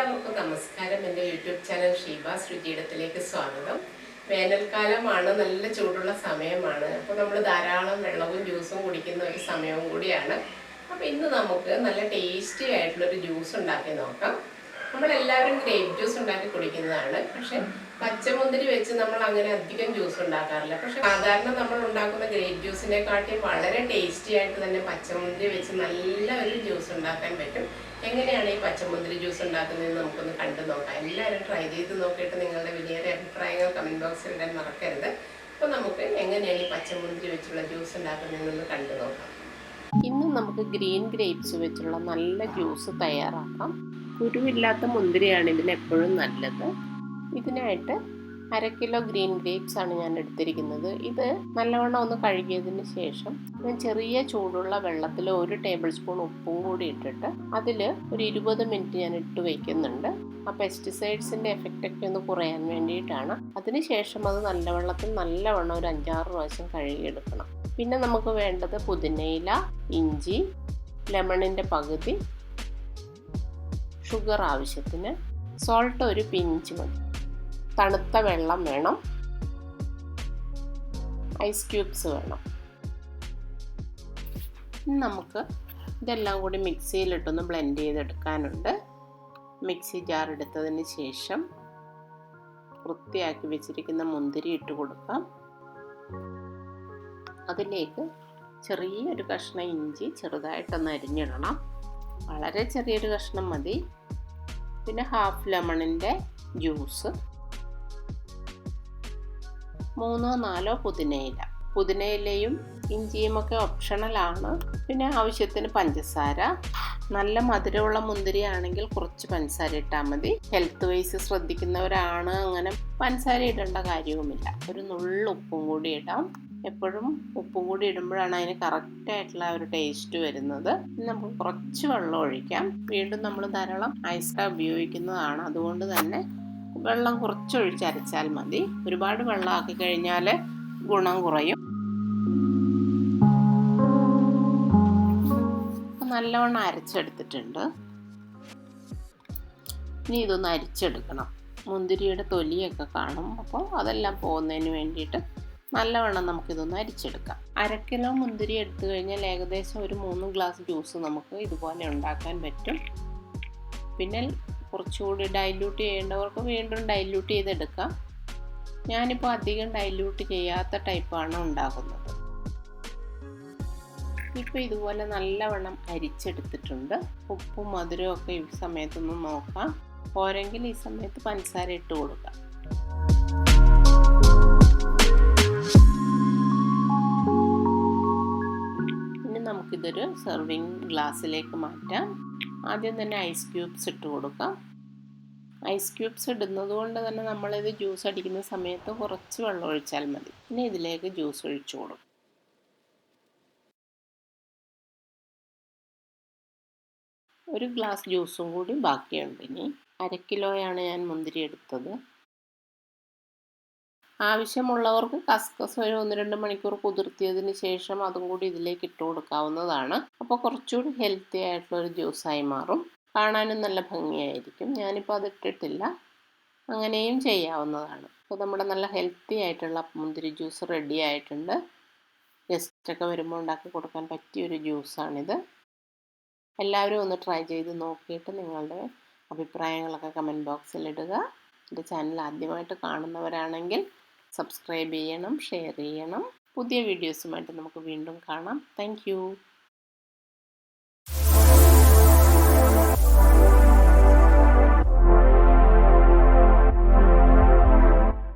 എല്ലാവർക്കും നമസ്കാരം. എൻ്റെ യൂട്യൂബ് ചാനൽ ഷീബാസ് രുചിയിടത്തിലേക്ക് സ്വാഗതം. വേനൽക്കാലമാണ്, നല്ല ചൂടുള്ള സമയമാണ്. അപ്പോൾ നമ്മൾ ധാരാളം വെള്ളവും ജ്യൂസും കുടിക്കുന്ന ഒരു സമയവും കൂടിയാണ്. അപ്പോൾ ഇന്ന് നമുക്ക് നല്ല ടേസ്റ്റി ആയിട്ടുള്ളൊരു ജ്യൂസ് ഉണ്ടാക്കി നോക്കാം. നമ്മളെല്ലാവരും ഗ്രേപ്പ് ജ്യൂസ് ഉണ്ടാക്കി കുടിക്കുന്നതാണ്. പക്ഷെ പച്ചമുന്തിരി വെച്ച് നമ്മൾ അങ്ങനെ അധികം ജ്യൂസ് ഉണ്ടാക്കാറില്ല. പക്ഷെ സാധാരണ നമ്മൾ ഉണ്ടാക്കുന്ന ഗ്രേപ്പ് ജ്യൂസിനെക്കാട്ടി വളരെ ടേസ്റ്റി ആയിട്ട് തന്നെ പച്ചമുന്തിരി വെച്ച് നല്ല ഒരു ജ്യൂസ് ഉണ്ടാക്കാൻ പറ്റും. എങ്ങനെയാണ് ഈ പച്ചമുന്തിരി ജ്യൂസ് ഉണ്ടാക്കുന്നതെന്ന് നമുക്കൊന്ന് കണ്ടു നോക്കാം. എല്ലാവരും ട്രൈ ചെയ്ത് നോക്കിയിട്ട് നിങ്ങളുടെ വലിയൊരു അഭിപ്രായങ്ങൾ കമൻറ്റ് ബോക്സിൽ ഇടാൻ മറക്കരുത്. അപ്പോൾ നമുക്ക് എങ്ങനെയാണ് ഈ പച്ചമുന്തിരി വെച്ചുള്ള ജ്യൂസ് ഉണ്ടാക്കുന്നതെന്ന് കണ്ടു നോക്കാം. ഇന്ന് നമുക്ക് ഗ്രീൻ ഗ്രേപ്സ് വെച്ചുള്ള നല്ല ജ്യൂസ് തയ്യാറാക്കാം. കുരുവില്ലാത്ത മുന്തിരിയാണ് ഇതിനെപ്പോഴും നല്ലത്. ഇതിനായിട്ട് 1/2 കിലോ ഗ്രീൻ ഗ്രേപ്സ് ആണ് ഞാൻ എടുത്തിരിക്കുന്നത്. ഇത് നല്ലവണ്ണം ഒന്ന് കഴുകിയതിന് ശേഷം ഞാൻ ചെറിയ ചൂടുള്ള വെള്ളത്തിൽ 1 ടേബിൾ സ്പൂൺ ഉപ്പും കൂടി ഇട്ടിട്ട് അതിൽ ഒരു 20 മിനിറ്റ് ഞാൻ ഇട്ട് വയ്ക്കുന്നുണ്ട്. ആ പെസ്റ്റിസൈഡ്സിൻ്റെ എഫക്റ്റൊക്കെ ഒന്ന് കുറയാൻ വേണ്ടിയിട്ടാണ്. അതിനുശേഷം അത് നല്ല വെള്ളത്തിൽ നല്ലവണ്ണം ഒരു 5-6 പ്രാവശ്യം കഴുകിയെടുക്കണം. പിന്നെ നമുക്ക് വേണ്ടത് പുതിനയില, ഇഞ്ചി, ലെമണിൻ്റെ പകുതി, ഷുഗർ ആവശ്യത്തിന്, സോൾട്ട് ഒരു പിഞ്ച് മതി, തണുത്ത വെള്ളം വേണം, ഐസ് ക്യൂബ്സ് വേണം. നമുക്ക് ഇതെല്ലാം കൂടി മിക്സിയിലിട്ടൊന്ന് ബ്ലെൻഡ് ചെയ്തെടുക്കാനുണ്ട്. മിക്സി ജാർ എടുത്തതിന് ശേഷം വൃത്തിയാക്കി വെച്ചിരിക്കുന്ന മുന്തിരി ഇട്ട് കൊടുക്കാം. അതിലേക്ക് ചെറിയൊരു കഷ്ണം ഇഞ്ചി ചെറുതായിട്ടൊന്ന് അരിഞ്ഞിടണം. വളരെ ചെറിയൊരു കഷ്ണം മതി. പിന്നെ 1/2 ലെമണിൻ്റെ ജ്യൂസ്, 3-4 പുതിനയില. പുതിനയിലയും ഇഞ്ചിയും ഒക്കെ ഓപ്ഷണലാണ്. പിന്നെ ആവശ്യത്തിന് പഞ്ചസാര. നല്ല മധുരമുള്ള മുന്തിരി ആണെങ്കിൽ കുറച്ച് പഞ്ചസാര ഇട്ടാൽ മതി. ഹെൽത്ത് വൈസ് ശ്രദ്ധിക്കുന്നവരാണ് അങ്ങനെ പഞ്ചസാര ഇടേണ്ട കാര്യവുമില്ല. ഒരു നുള്ളു ഉപ്പും കൂടി ഇടാം. എപ്പോഴും ഉപ്പും കൂടി ഇടുമ്പോഴാണ് അതിന് കറക്റ്റായിട്ടുള്ള ഒരു ടേസ്റ്റ് വരുന്നത്. നമുക്ക് കുറച്ച് വെള്ളം ഒഴിക്കാം. വീണ്ടും നമ്മൾ ധാരാളം ഐസ് ഉപയോഗിക്കുന്നതാണ്, അതുകൊണ്ട് തന്നെ വെള്ളം കുറച്ചൊഴിച്ച് അരച്ചാൽ മതി. ഒരുപാട് വെള്ളം ആക്കി കഴിഞ്ഞാൽ ഗുണം കുറയും. നല്ലവണ്ണം അരച്ചെടുത്തിട്ടുണ്ട്. ഇനി ഇതൊന്ന് അരിച്ചെടുക്കണം. മുന്തിരിയുടെ തൊലിയൊക്കെ കാണും, അപ്പോൾ അതെല്ലാം പോകുന്നതിന് വേണ്ടിയിട്ട് നല്ലവണ്ണം നമുക്കിതൊന്ന് അരിച്ചെടുക്കാം. 1/2 കിലോ മുന്തിരി എടുത്തു കഴിഞ്ഞാൽ ഏകദേശം ഒരു 3 ഗ്ലാസ് ജ്യൂസ് നമുക്ക് ഇതുപോലെ ഉണ്ടാക്കാൻ പറ്റും. പിന്നെ കുറച്ചുകൂടി ഡൈല്യൂട്ട് ചെയ്യേണ്ടവർക്ക് വീണ്ടും ഡൈല്യൂട്ട് ചെയ്തെടുക്കാം. ഞാനിപ്പോൾ അധികം ഡൈല്യൂട്ട് ചെയ്യാത്ത ടൈപ്പാണ് ഉണ്ടാക്കുന്നത്. ഇപ്പോൾ ഇതുപോലെ നല്ലവണ്ണം അരിച്ചെടുത്തിട്ടുണ്ട്. ഉപ്പും മധുരവും ഒക്കെ ഈ സമയത്തൊന്ന് നോക്കാം. പോരെങ്കിൽ ഈ സമയത്ത് പഞ്ചസാര ഇട്ട് കൊടുക്കാം. ഇനി നമുക്കിതൊരു സെർവിങ് ഗ്ലാസ്സിലേക്ക് മാറ്റാം. ആദ്യം തന്നെ ഐസ് ക്യൂബ്സ് ഇട്ട് കൊടുക്കാം. ഐസ് ക്യൂബ്സ് ഇടുന്നത് കൊണ്ട് തന്നെ നമ്മളിത് ജ്യൂസ് അടിക്കുന്ന സമയത്ത് കുറച്ച് വെള്ളം ഒഴിച്ചാൽ മതി. പിന്നെ ഇതിലേക്ക് ജ്യൂസ് ഒഴിച്ചു കൊടുക്കും. ഒരു ഗ്ലാസ് ജ്യൂസും കൂടി ബാക്കിയുണ്ട്. ഇനി 1/2 കിലോയാണ് ഞാൻ മുന്തിരി എടുത്തത്. ആവശ്യമുള്ളവർക്ക് കസ്കസ് ഒരു 1-2 മണിക്കൂർ കുതിർത്തിയതിന് ശേഷം അതും കൂടി ഇതിലേക്ക് ഇട്ട് കൊടുക്കാവുന്നതാണ്. അപ്പോൾ കുറച്ചുകൂടി ഹെൽത്തി ആയിട്ടുള്ളൊരു ജ്യൂസായി മാറും. കാണാനും നല്ല ഭംഗിയായിരിക്കും. ഞാനിപ്പോൾ അത് ഇട്ടിട്ടില്ല, അങ്ങനെയും ചെയ്യാവുന്നതാണ്. അപ്പോൾ നമ്മുടെ നല്ല ഹെൽത്തി ആയിട്ടുള്ള മുന്തിരി ജ്യൂസ് റെഡി ആയിട്ടുണ്ട്. ഗസ്റ്റൊക്കെ വരുമ്പോൾ ഉണ്ടാക്കി കൊടുക്കാൻ പറ്റിയൊരു ജ്യൂസാണിത്. എല്ലാവരും ഒന്ന് ട്രൈ ചെയ്ത് നോക്കിയിട്ട് നിങ്ങളുടെ അഭിപ്രായങ്ങളൊക്കെ കമൻറ്റ് ബോക്സിൽ ഇടുക. എൻ്റെ ചാനൽ ആദ്യമായിട്ട് കാണുന്നവരാണെങ്കിൽ സബ്സ്ക്രൈബ് ചെയ്യണം, ഷെയർ ചെയ്യണം. പുതിയ വീഡിയോസുമായിട്ട് നമുക്ക് വീണ്ടും കാണാം. താങ്ക്